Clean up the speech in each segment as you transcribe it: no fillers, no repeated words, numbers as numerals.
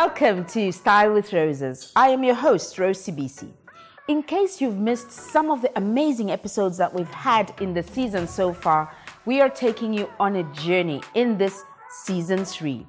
Welcome to Style with Roses. I am your host, RoseS. In case you've missed some of the amazing episodes that we've had in the season so far, we are taking you on a journey in this season 3.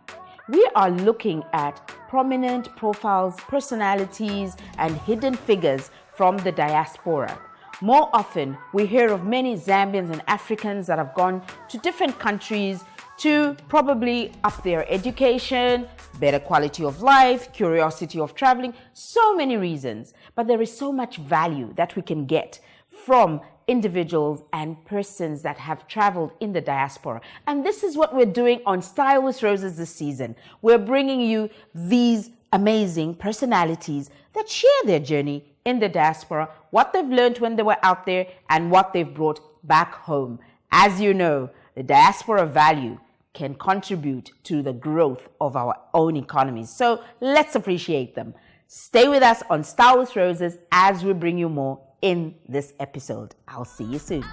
We are looking at prominent profiles, personalities, and hidden figures from the diaspora. More often, we hear of many Zambians and Africans that have gone to different countries to probably up their education, better quality of life, curiosity of traveling, so many reasons. But there is so much value that we can get from individuals and persons that have traveled in the diaspora. And this is what we're doing on Style with Roses this season. We're bringing you these amazing personalities that share their journey in the diaspora, what they've learned when they were out there, and what they've brought back home. As you know, the diaspora value can contribute to the growth of our own economies. So let's appreciate them. Stay with us on Style with Roses as we bring you more in this episode. I'll see you soon.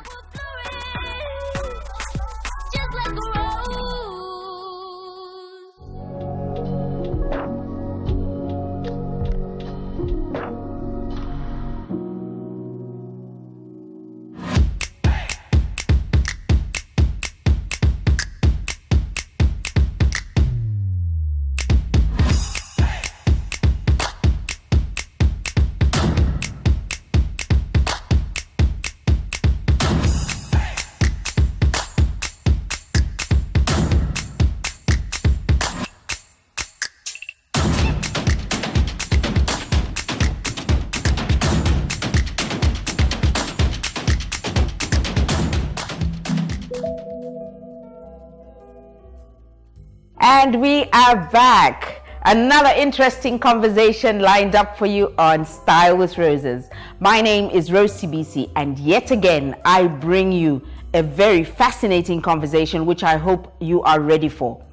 And we are back. Another interesting conversation lined up for you on Style with Roses. My name is RoseS, and yet again, I bring you a very fascinating conversation, which I hope you are ready for.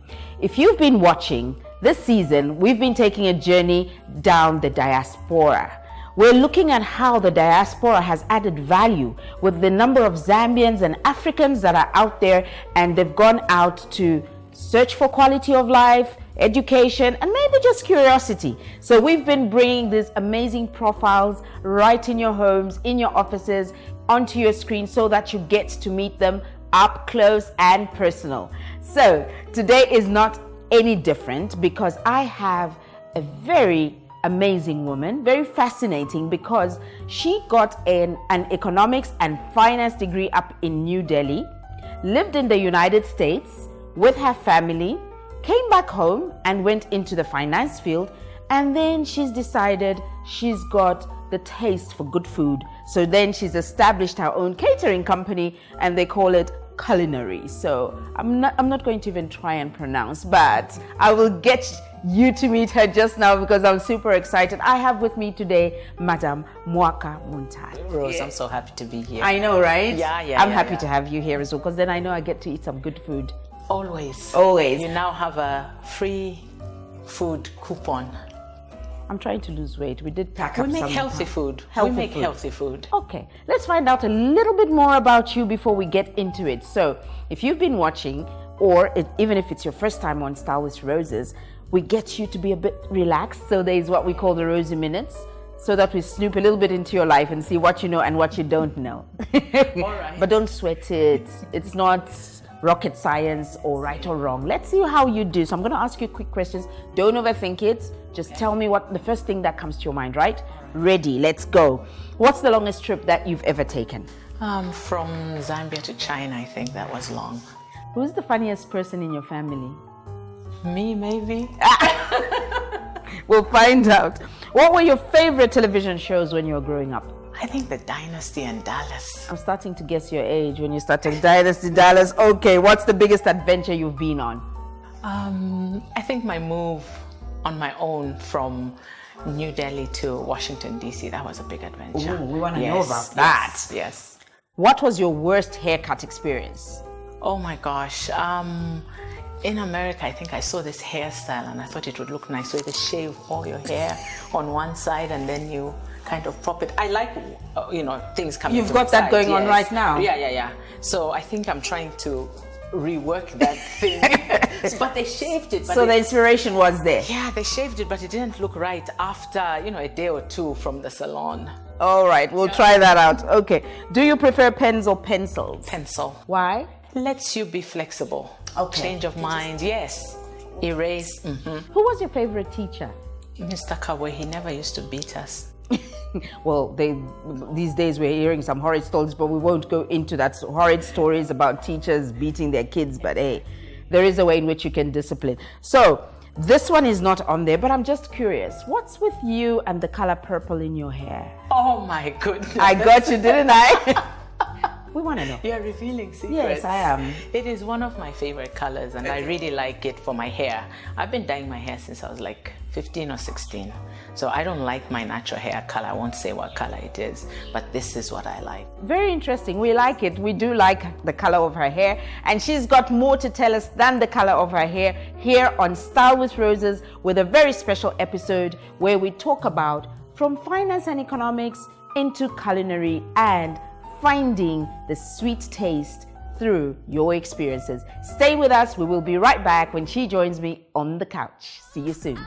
If you've been watching this season, we've been taking a journey down the diaspora. We're looking at how the diaspora has added value with the number of Zambians and Africans that are out there, and they've gone out to search for quality of life, education, and maybe just curiosity. So we've been bringing these amazing profiles right in your homes, in your offices, onto your screen so that you get to meet them up close and personal. So today is not any different because I have a very amazing woman, very fascinating, because she got an economics and finance degree up in New Delhi, lived in the United States with her family, came back home and went into the finance field, and then she's decided she's got the taste for good food. So then she's established her own catering company, and they call it Culinary. So I'm not going to even try and pronounce, but I will get you to meet her just now because I'm super excited. I have with me today Madam Mwaka Munthali. Rose, I'm so happy to be here. I know, right? Yeah. I'm happy to have you here as well, because then I know I get to eat some good food. Always. You now have a free food coupon. I'm trying to lose weight. We did pack up some. We make healthy food. Healthy food. Okay, let's find out a little bit more about you before we get into it. So, if you've been watching, or even if it's your first time on Style with Roses, we get you to be a bit relaxed. So there is what we call the Rosy Minutes, so that we snoop a little bit into your life and see what you know and what you don't know. All right. But don't sweat it. It's not rocket science or right or wrong. Let's see how you do. So I'm going to ask you quick questions. Don't overthink it. Just tell me what the first thing that comes to your mind, right? Ready, let's go. What's the longest trip that you've ever taken? From Zambia to China, I think that was long. Who's the funniest person in your family? Me, maybe. We'll find out. What were your favorite television shows when you were growing up? I think the Dynasty and Dallas. I'm starting to guess your age when you started Dynasty Dallas. Okay, what's the biggest adventure you've been on? I think my move on my own from New Delhi to Washington, D.C., that was a big adventure. Ooh, we want to know about that. Yes. What was your worst haircut experience? Oh my gosh. In America, I think I saw this hairstyle and I thought it would look nice. So you could shave all your hair on one side and then you kind of prop it. I like, things coming. You've got that going on right now. Yeah. So I think I'm trying to rework that thing. But they shaved it. But so the inspiration was there. Yeah, they shaved it, but it didn't look right after, you know, a day or two from the salon. All right, we'll try that out. Okay. Do you prefer pens or pencils? Pencil. Why? Lets you be flexible. Okay. Change of mind, yes. Erase. Who was your favorite teacher? Mr. Kawe, he never used to beat us. Well, these days we're hearing some horrid stories, but we won't go into that horrid stories about teachers beating their kids. But hey, there is a way in which you can discipline. So this one is not on there, but I'm just curious. What's with you and the color purple in your hair? Oh my goodness. I got you, didn't I? We want to know. You're revealing secrets. Yes, I am. It is one of my favorite colors, and I really like it for my hair. I've been dyeing my hair since I was like 15 or 16. So I don't like my natural hair color. I won't say what color it is, but this is what I like. Very interesting. We like it. We do like the color of her hair, and she's got more to tell us than the color of her hair here on Style with Roses, with a very special episode where we talk about from finance and economics into culinary and finding the sweet taste through your experiences. Stay with us. We will be right back when she joins me on the couch. See you soon.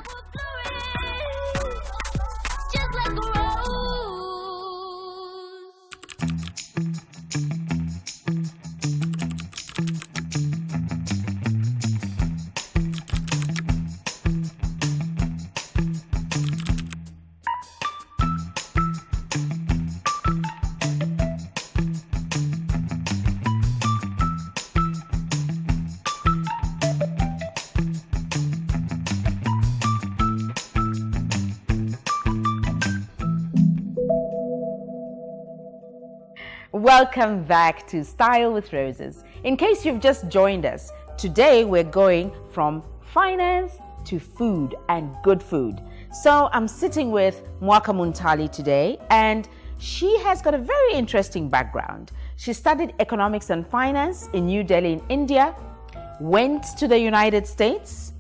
Welcome back to Style with Roses. In case you've just joined us, today we're going from finance to food and good food. So I'm sitting with Mwaka Munthali today, and she has got a very interesting background. She studied economics and finance in New Delhi in India, went to the United States,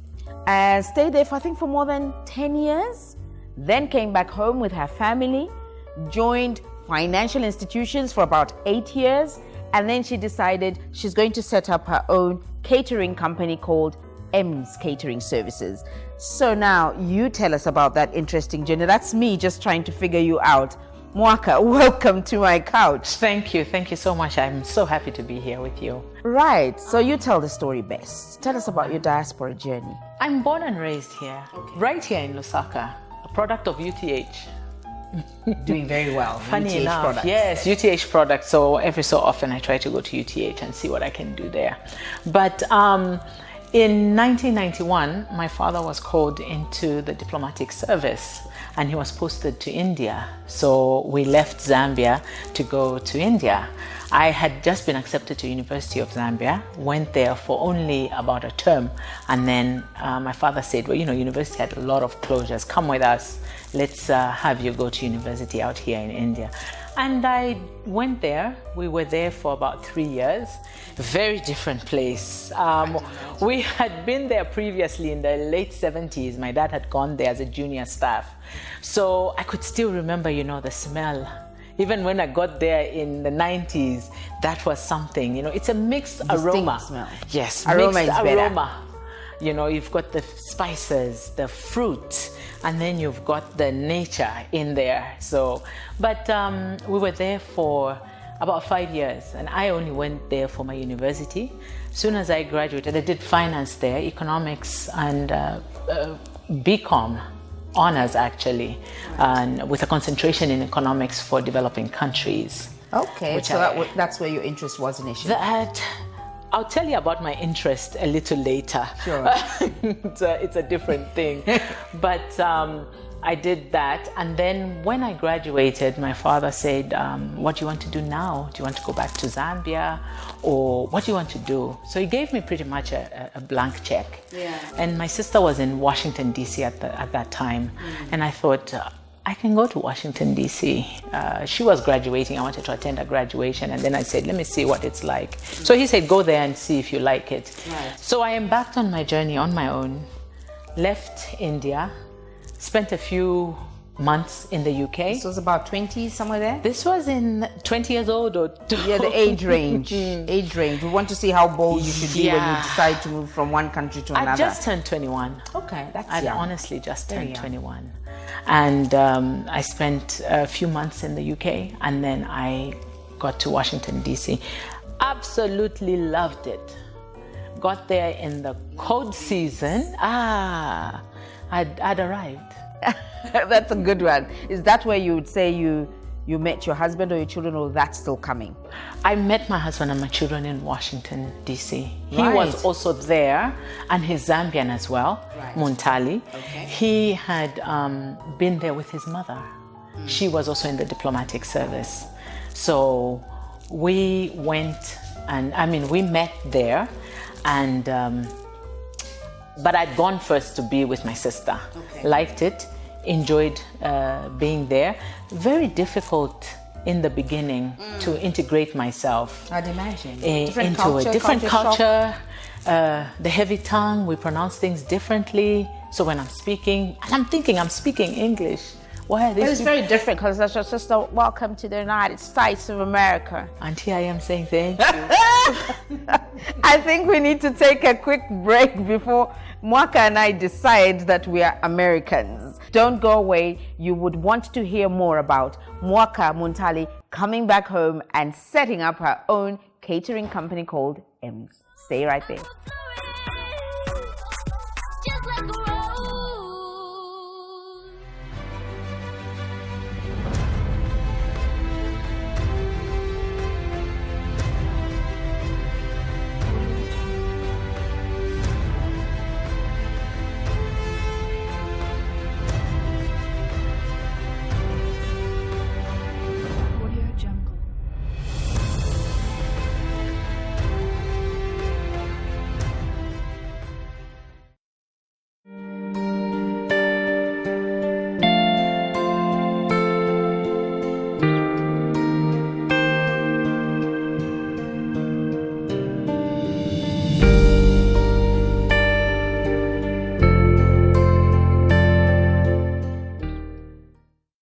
and stayed there for I think for more than 10 years, then came back home with her family, joined financial institutions for about 8 years, and then she decided she's going to set up her own catering company called M's Catering Services. So now you tell us about that interesting journey. That's me just trying to figure you out. Mwaka, welcome to my couch. Thank you so much. I'm so happy to be here with you. Right, so you tell the story best. Tell us about your diaspora journey. I'm born and raised here, right here in Lusaka, a product of UTH. Doing very well. Funny UTH enough, products. yes, UTH products. So every so often I try to go to UTH and see what I can do there. But in 1991, my father was called into the diplomatic service and he was posted to India. So we left Zambia to go to India. I had just been accepted to University of Zambia, went there for only about a term, and then my father said, well, you know, university had a lot of closures, come with us, let's have you go to university out here in India. And I went there. We were there for about 3 years. Very different place. We had been there previously in the late 70s. My dad had gone there as a junior staff. So I could still remember, you know, the smell. Even when I got there in the 90s, that was something, you know, it's a mixed aroma. Smell. Yes, aroma mixed is better. aroma. You know, you've got the spices, the fruit, and then you've got the nature in there. So, but we were there for about 5 years, and I only went there for my university. As soon as I graduated, I did finance there, economics and BCom honors actually, and with a concentration in economics for developing countries. Okay, so that's where your interest was initially. I'll tell you about my interest a little later. Sure. It's a different thing. But I did that. And then when I graduated, my father said, what do you want to do now? Do you want to go back to Zambia? Or what do you want to do? So he gave me pretty much a blank check. Yeah. And my sister was in Washington, D.C. at that time. And I thought, I can go to Washington, D.C. She was graduating. I wanted to attend her graduation. And then I said, let me see what it's like. So he said, go there and see if you like it. Right. So I embarked on my journey on my own, left India, spent a few months in the UK. This was about 20, somewhere there? This was in 20 years old or... Yeah, the age range. Age range. We want to see how bold you should be when you decide to move from one country to another. I just turned 21. Okay, that's I young. honestly just turned 21. And I spent a few months in the UK, and then I got to Washington, D.C. Absolutely loved it. Got there in the cold season. I'd arrived. That's a good one. Is that where you would say you met your husband or your children, or that's still coming? I met my husband and my children in Washington, D.C. He Right. was also there, and he's Zambian as well, Right. Munthali. Okay. He had been there with his mother. She was also in the diplomatic service. So we went, and we met there, and but I'd gone first to be with my sister. Okay. Liked it, enjoyed being there. Very difficult in the beginning to integrate myself. I'd imagine. Into a different culture. The heavy tongue, we pronounce things differently. So when I'm speaking, and I'm thinking I'm speaking English. Why are these But it's very different because that's your sister. Welcome to the United States of America. And here I am saying thank you. I think we need to take a quick break before Mwaka and I decide that we are Americans. Don't go away. You would want to hear more about Mwaka Munthali coming back home and setting up her own catering company called M's. Stay right there.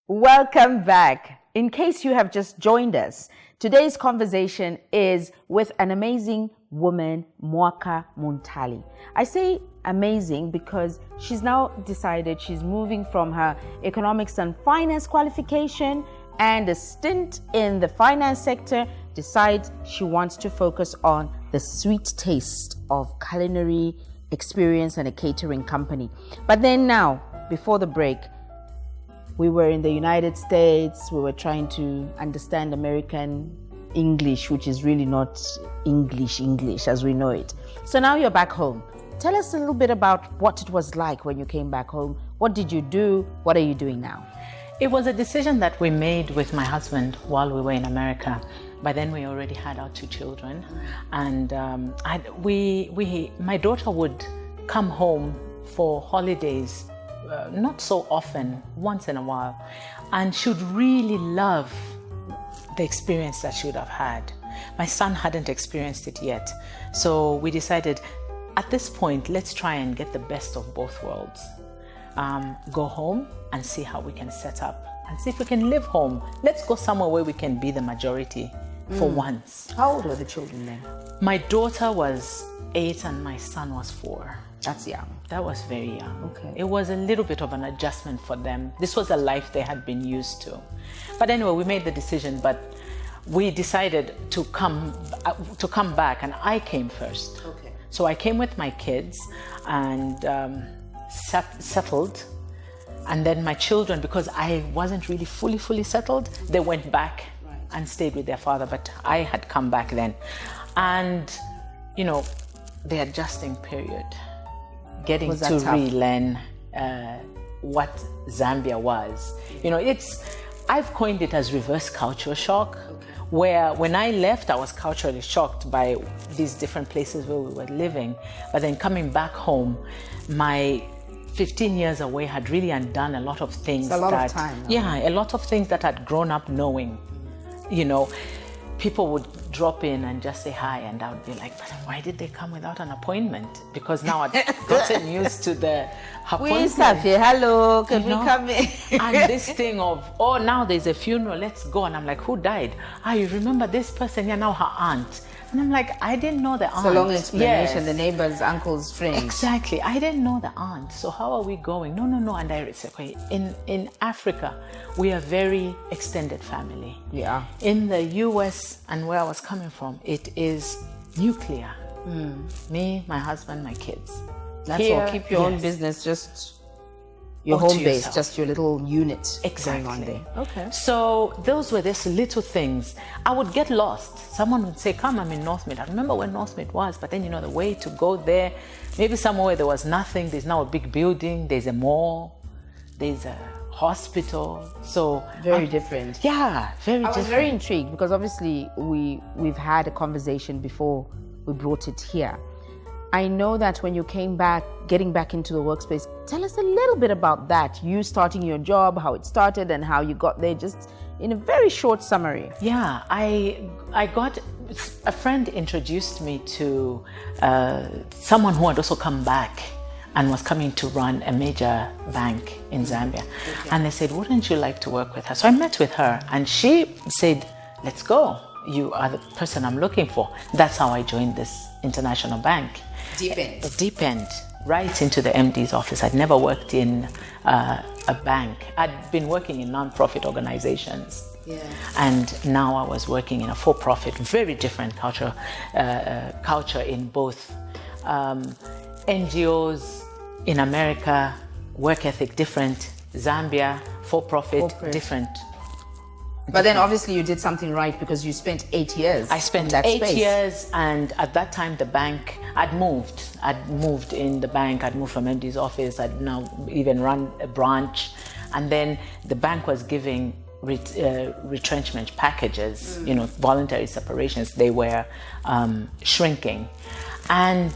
Welcome back. In case you have just joined us, today's conversation is with an amazing woman, Mwaka Munthali. I say amazing because she's now decided she's moving from her economics and finance qualification and a stint in the finance sector, decides she wants to focus on the sweet taste of culinary experience and a catering company. But then now, before the break, we were in the United States, we were trying to understand American English, which is really not English as we know it. So now you're back home. Tell us a little bit about what it was like when you came back home. What did you do? What are you doing now? It was a decision that we made with my husband while we were in America. By then we already had our 2 children, and my daughter would come home for holidays. Not so often, once in a while, and she would really love the experience that she would have had. My son hadn't experienced it yet, so we decided at this point, let's try and get the best of both worlds. Go home and see how we can set up and see if we can live home. Let's go somewhere where we can be the majority for once. How old were the children then? My daughter was 8 and my son was 4. That's young. That was very young. Okay. It was a little bit of an adjustment for them. This was a life they had been used to. But anyway, we made the decision, but we decided to come back, and I came first. Okay. So I came with my kids and settled. And then my children, because I wasn't really fully settled, they went back and stayed with their father, but I had come back then. And, the adjusting period, getting to relearn what Zambia was. I've coined it as reverse culture shock, where when I left, I was culturally shocked by these different places where we were living. But then coming back home, my 15 years away had really undone a lot of things. It's a lot of time. Yeah, a lot of things that I'd grown up knowing. People would drop in and just say hi, and I would be like, but why did they come without an appointment? Because now I've gotten used to the appointment. Hello, can we come in? And this thing of, oh, now there's a funeral, let's go. And I'm like, who died? You remember this person? Yeah, now her aunt. And I'm like, I didn't know the aunt. It's a long explanation, the neighbor's uncle's friend. Exactly. I didn't know the aunt. So how are we going? No. And I said, okay, in Africa, we are very extended family. Yeah. In the US and where I was coming from, it is nuclear. Me, my husband, my kids. That's all. Keep your own business, just your home base, just your little unit going on there. Okay. So those were just little things. I would get lost. Someone would say, come, I'm in Northmead. I remember where Northmead was, but then, the way to go there, maybe somewhere where there was nothing, there's now a big building, there's a mall, there's a hospital. So very different. Yeah, very different. I was very intrigued because obviously we've had a conversation before we brought it here. I know that when you came back, getting back into the workspace, tell us a little bit about that. You starting your job, how it started and how you got there, just in a very short summary. Yeah, I got, a friend introduced me to someone who had also come back and was coming to run a major bank in Zambia. Okay. And they said, wouldn't you like to work with her? So I met with her and she said, let's go. You are the person I'm looking for. That's how I joined this international bank. Deep end, right into the MD's office. I'd never worked in a bank. I'd been working in non-profit organizations. Yeah. And now I was working in a for-profit, very different culture in both NGOs in America, work ethic different, Zambia, for-profit, different. But then obviously you did something right because you spent 8 years. I spent 8 years, and at that time the bank, I'd moved in the bank, I'd moved from MD's office, I'd now even run a branch, and then the bank was giving retrenchment packages, voluntary separations. They were shrinking, and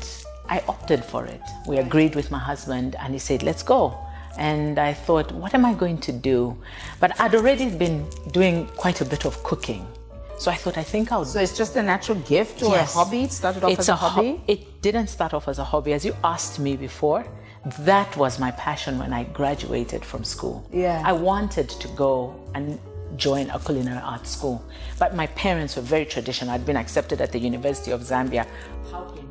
I opted for it. We agreed with my husband and he said, let's go. And I thought, what am I going to do? But I'd already been doing quite a bit of cooking. So I thought, I think I'll... So it's just a natural gift or a hobby? It started off as a hobby? It didn't start off as a hobby. As you asked me before, that was my passion when I graduated from school. Yeah. I wanted to go and join a culinary arts school. But my parents were very traditional. I'd been accepted at the University of Zambia.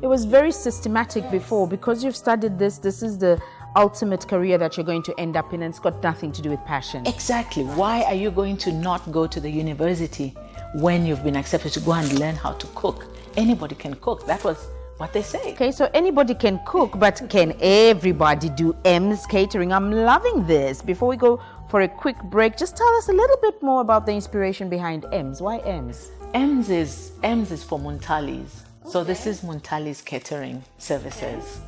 It was very systematic before. Because you've studied this is the ultimate career that you're going to end up in, and it's got nothing to do with passion. Exactly. Why are you going to not go to the university when you've been accepted to go and learn how to cook? Anybody can cook. That was what they say. Okay, so anybody can cook, but can everybody do M's Catering? I'm loving this. Before we go for a quick break, just tell us a little bit more about the inspiration behind M's. Why M's? M's is for Munthali's. Okay. So this is Munthali's catering services.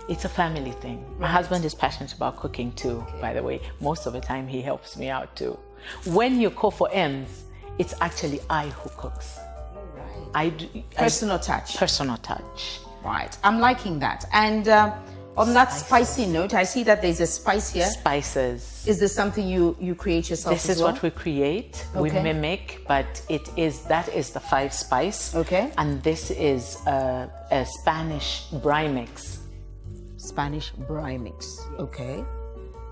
It's a family thing. My husband is passionate about cooking too, by the way. Most of the time he helps me out too. When you call for M's, it's actually I who cooks. Right. Personal touch. Personal touch. Right. I'm liking that. And on that spicy note, I see that there's a spice here. Spices. Is this something you create yourself as well? This is what we create. Okay. We mimic, but that is the 5 spice. Okay. And this is a Spanish braai mix. Spanish braai mix. Okay.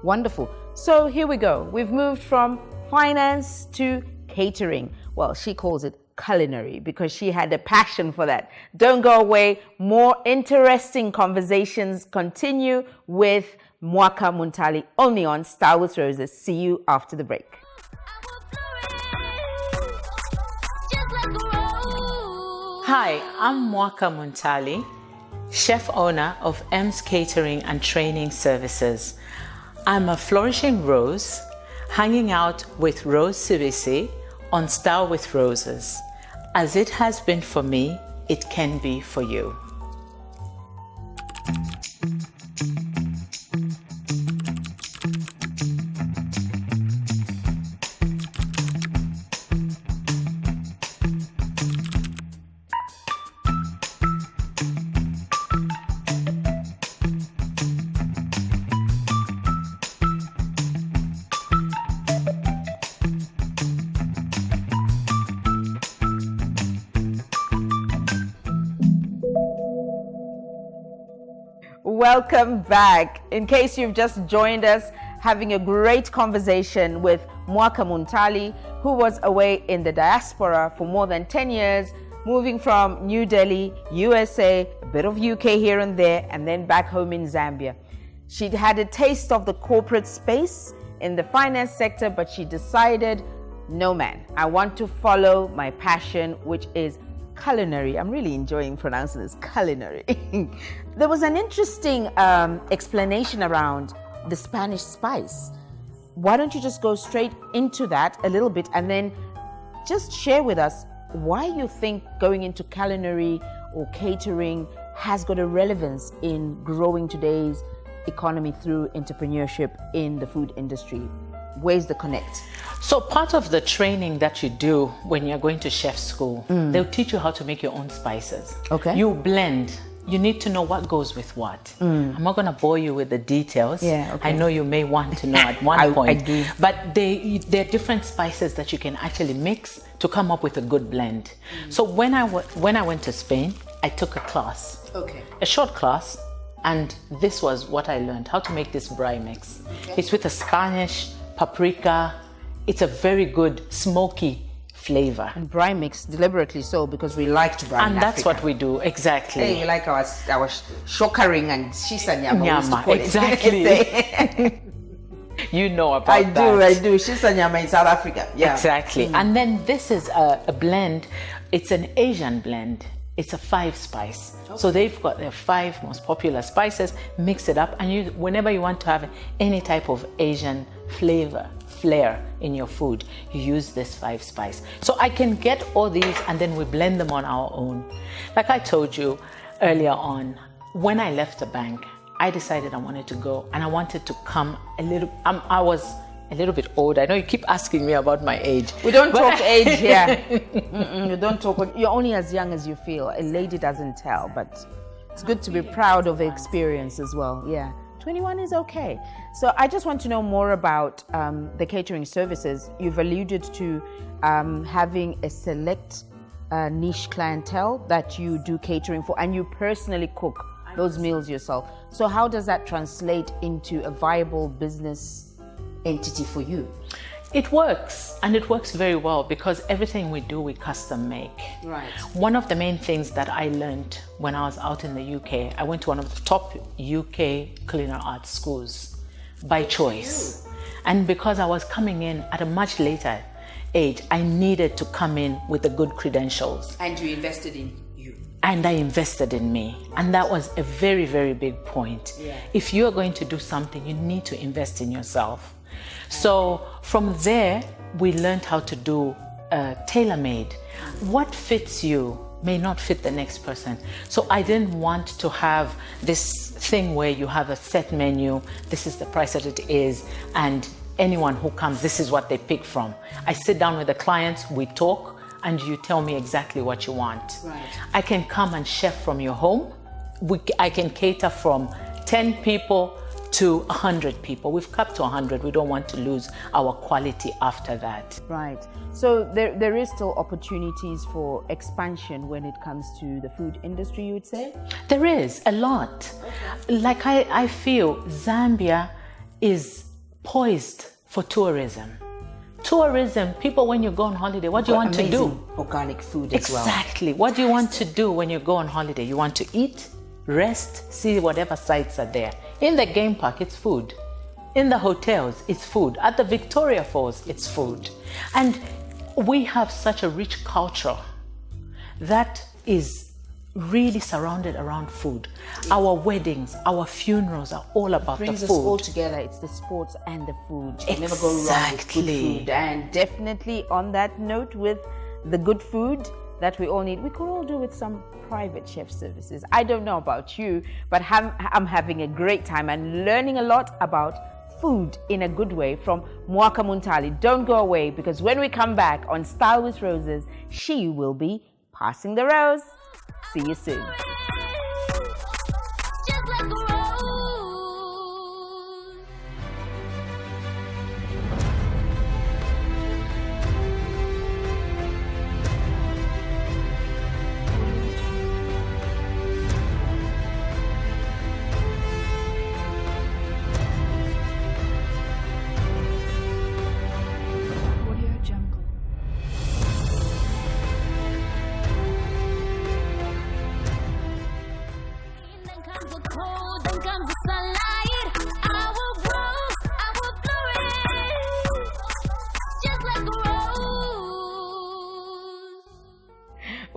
Wonderful. So here we go. We've moved from finance to catering. Well, she calls it culinary because she had a passion for that. Don't go away. More interesting conversations continue with Mwaka Munthali only on Style with Roses. See you after the break. Hi, I'm Mwaka Munthali, chef owner of M's Catering and Training Services. I'm a flourishing rose, hanging out with RoseS on Style with Roses. As it has been for me, it can be for you. welcome back. In case you've just joined us, having a great conversation with Mwaka Munthali, who was away in the diaspora for more than 10 years, moving from New Delhi, USA, a bit of UK here and there, and then back home in Zambia. She'd had a taste of the corporate space in the finance sector, but she decided, no man, I want to follow my passion, which is culinary. I'm really enjoying pronouncing this, culinary. There was an interesting explanation around the Spanish spice. Why don't you just go straight into that a little bit and then just share with us why you think going into culinary or catering has got a relevance in growing today's economy through entrepreneurship in the food industry. Where's the connect? So part of the training that you do when you're going to chef school, they'll teach you how to make your own spices. Okay. You blend. You need to know what goes with what. I'm not going to bore you with the details. Yeah, okay. I know you may want to know at one point. I do. But there are different spices that you can actually mix to come up with a good blend. So when I went to Spain, I took a class. Okay. A short class. And this was what I learned, how to make this braai mix. Okay. It's with a Spanish, paprika. It's a very good smoky flavor. And braai mix deliberately so because we like to braai and in that's Africa. what we do, exactly. Hey, we like our shokaring and shisa nyama. Nyama, exactly. You know about that. I do. Shisa nyama in South Africa. Yeah. Exactly. And then this is a blend. It's an Asian blend. It's a 5 spice. Okay. So they've got their 5 most popular spices, mix it up, and whenever you want to have any type of Asian flair in your food, you use this 5 spice. So I can get all these and then we blend them on our own. Like I told you earlier on, when I left the bank, I decided I wanted to go and I wanted to come I was a little bit old. I know you keep asking me about my age. We don't talk age here. You don't talk. You're only as young as you feel. A lady doesn't tell, but it's good to be proud of the experience as well. Yeah, 21 is okay. So I just want to know more about the catering services. You've alluded to having a select niche clientele that you do catering for, and you personally cook those meals yourself. So how does that translate into a viable business entity for you? It works, and it works very well because everything we do, we custom make. Right. One of the main things that I learned when I was out in the UK, I went to one of the top UK culinary arts schools by choice. And because I was coming in at a much later age, I needed to come in with the good credentials. And you invested in you. And I invested in me. And that was a very, very big point. Yeah. If you're going to do something, you need to invest in yourself. So from there, we learned how to do tailor-made. What fits you may not fit the next person. So I didn't want to have this thing where you have a set menu, this is the price that it is, and anyone who comes, this is what they pick from. I sit down with the clients, we talk, and you tell me exactly what you want. Right. I can come and chef from your home. I can cater from 10 people to 100 people. We've capped to 100. We don't want to lose our quality after that. Right. So there is still opportunities for expansion when it comes to the food industry, you would say? There is a lot. Okay. Like I feel Zambia is poised for tourism. Tourism, people, when you go on holiday, what do you want to do? Organic food as well. Exactly. What do you want to do when you go on holiday? You want to eat, rest, see whatever sights are there. In the game park, it's food. In the hotels, it's food. At the Victoria Falls, it's food. And we have such a rich culture that is really surrounded around food. Yes. Our weddings, our funerals are all about the food. Brings us all together. It's the sports and the food. You can never go wrong with good food. And definitely on that note, with the good food that we all need, we could all do with some private chef services. I don't know about you, but I'm having a great time and learning a lot about food in a good way from Mwaka Munthali. Don't go away, because when we come back on Style with Roses, she will be passing the rose. See you soon.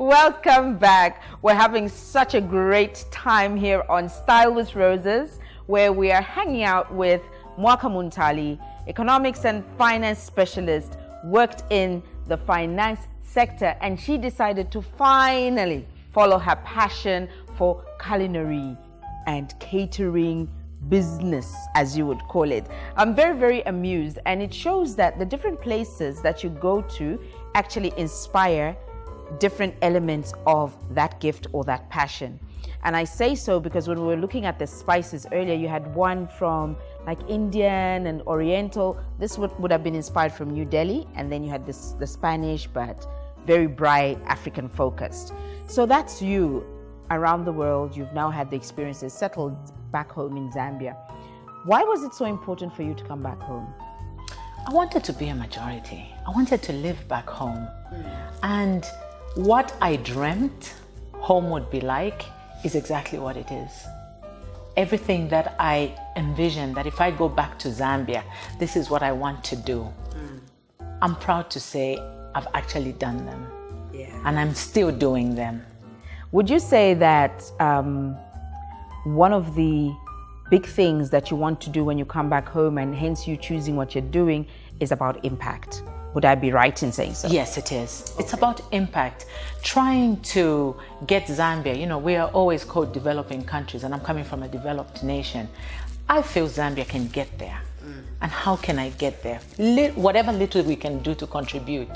Welcome back. We're having such a great time here on Style with Roses, where we are hanging out with Mwaka Munthali, economics and finance specialist, worked in the finance sector, and she decided to finally follow her passion for culinary and catering business, as you would call it. I'm very, very amused, and it shows that the different places that you go to actually inspire different elements of that gift or that passion. And I say so because when we were looking at the spices earlier, you had one from like Indian and Oriental. This would have been inspired from New Delhi, and then you had the Spanish, but very bright African focused. So that's you around the world. You've now had the experiences, settled back home in Zambia. Why was it so important for you to come back home? I wanted to be a majority. I wanted to live back home. And what I dreamt home would be like is exactly what it is. Everything that I envisioned, that if I go back to Zambia, this is what I want to do. I'm proud to say I've actually done them. Yeah. And I'm still doing them. Would you say that one of the big things that you want to do when you come back home, and hence you choosing what you're doing, is about impact? Would I be right in saying so? Yes, it is. Okay. It's about impact. Trying to get Zambia, you know, we are always called developing countries, and I'm coming from a developed nation. I feel Zambia can get there. And how can I get there? Whatever little we can do to contribute.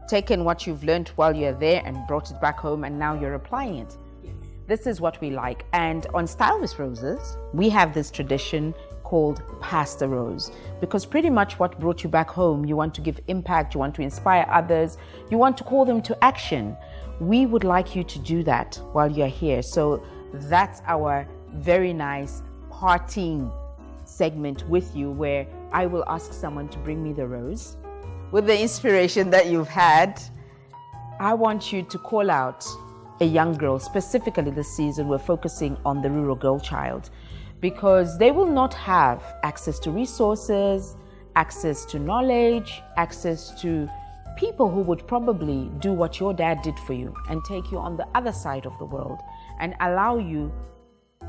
Taken what you've learned while you're there and brought it back home, and now you're applying it. Yes. This is what we like. And on Style with Roses, we have this tradition called Pass the Rose, because pretty much what brought you back home, you want to give impact, you want to inspire others, you want to call them to action. We would like you to do that while you're here. So that's our very nice parting segment with you, where I will ask someone to bring me the rose. With the inspiration that you've had, I want you to call out a young girl. Specifically this season, we're focusing on the rural girl child, because they will not have access to resources, access to knowledge, access to people who would probably do what your dad did for you and take you on the other side of the world and allow you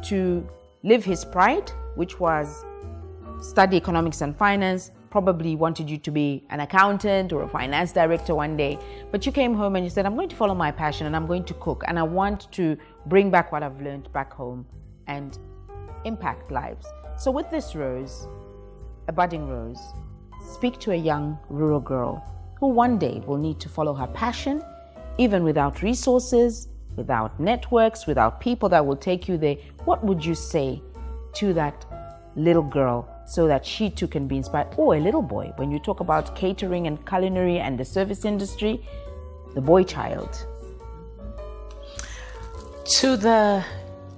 to live his pride, which was study economics and finance, probably wanted you to be an accountant or a finance director one day, but you came home and you said, I'm going to follow my passion and I'm going to cook, and I want to bring back what I've learned back home and impact lives. So with this rose, a budding rose, speak to a young rural girl who one day will need to follow her passion, even without resources, without networks, without people that will take you there. What would you say to that little girl so that she too can be inspired? Or a little boy, when you talk about catering and culinary and the service industry, the boy child. To the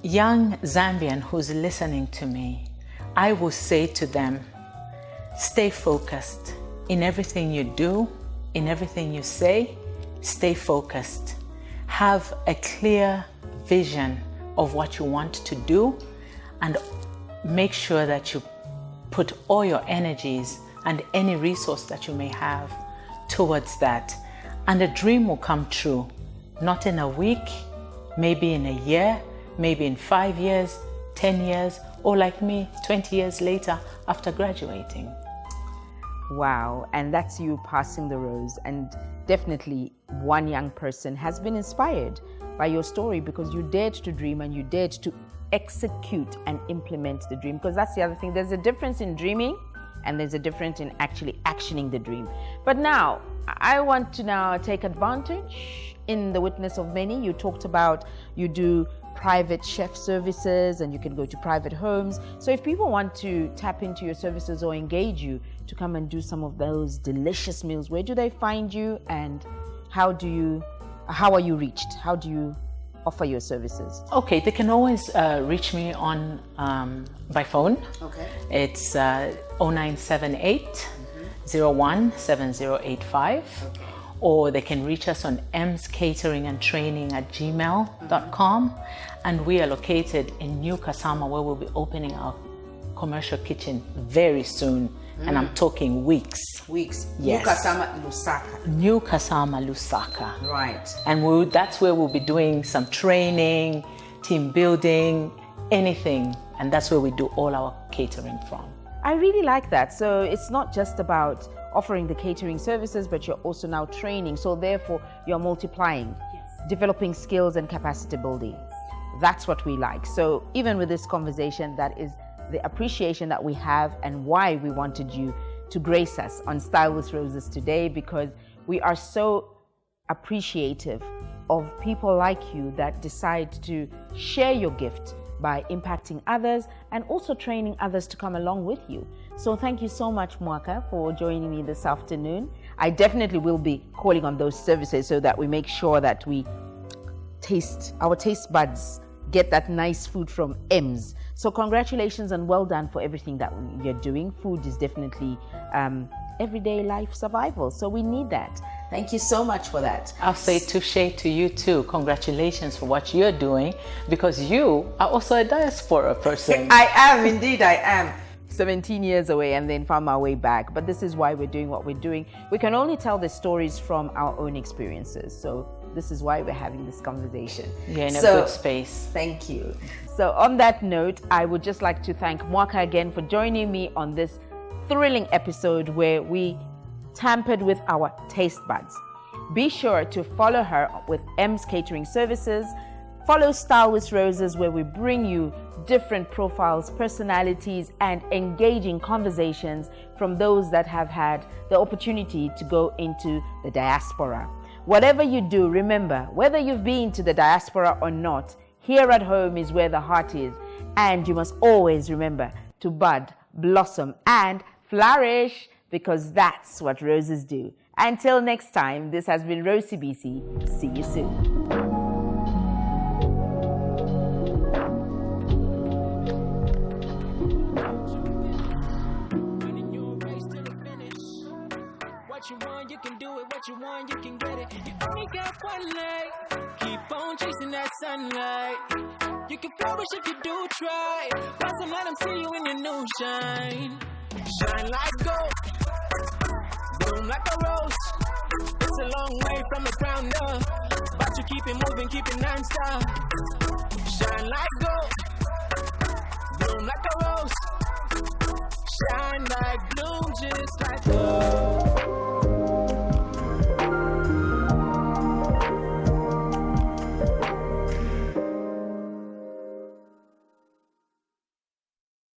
young Zambian who's listening to me, I will say to them, stay focused in everything you do, in everything you say. Stay focused. Have a clear vision of what you want to do, and make sure that you put all your energies and any resource that you may have towards that. And a dream will come true, not in a week, maybe in a year, maybe in 5 years, 10 years, or like me, 20 years later after graduating. Wow, and that's you passing the rose. And definitely one young person has been inspired by your story, because you dared to dream and you dared to execute and implement the dream. Because that's the other thing, there's a difference in dreaming and there's a difference in actually actioning the dream. But now, I want to now take advantage in the witness of many. You talked about you do private chef services and you can go to private homes. So if people want to tap into your services or engage you to come and do some of those delicious meals, where do they find you, and how are you reached? How do you offer your services? Okay, they can always reach me on by phone. Okay. It's 0978 017085. Okay. Or they can reach us on emscateringandtraining@gmail.com. And we are located in New Kasama, where we'll be opening our commercial kitchen very soon. And I'm talking weeks. weeks. Yes. New Kasama, Lusaka. New Kasama, Lusaka. Right. And that's where we'll be doing some training, team building, anything. And that's where we do all our catering from. I really like that. So it's not just about offering the catering services, but you're also now training. So therefore, you're multiplying, developing skills and capacity building. That's what we like. So even with this conversation, that is the appreciation that we have and why we wanted you to grace us on Style with Roses today, because we are so appreciative of people like you that decide to share your gift by impacting others and also training others to come along with you. So thank you so much, Mwaka, for joining me this afternoon. I definitely will be calling on those services so that we make sure that our taste buds get that nice food from M's. So congratulations and well done for everything that you're doing. Food is definitely everyday life survival, so we need that. Thank you so much for that. I'll say touche to you too. Congratulations for what you're doing, because you are also a diaspora person. I am, indeed I am. 17 years away and then found my way back. But this is why we're doing what we're doing. We can only tell the stories from our own experiences. So this is why we're having this conversation. You're in a good space. Thank you. So on that note, I would just like to thank Mwaka again for joining me on this thrilling episode where we tampered with our taste buds. Be sure to follow her with M's Catering Services. Follow Style with Roses, where we bring you different profiles, personalities, and engaging conversations from those that have had the opportunity to go into the diaspora. Whatever you do, remember, whether you've been to the diaspora or not, here at home is where the heart is. And you must always remember to bud, blossom, and flourish, because that's what roses do. Until next time, this has been RoseS. See you soon. What you want, you can do it. What you want, you can get it. You only got one life. Keep on chasing that sunlight. You can flourish if you do try. Blossom, let them see you in your new shine. Shine like gold, bloom like a rose. It's a long way from the ground up, but you keep it moving, keep it non-stop. Shine like gold, bloom like a rose. Shine like bloom, just like gold.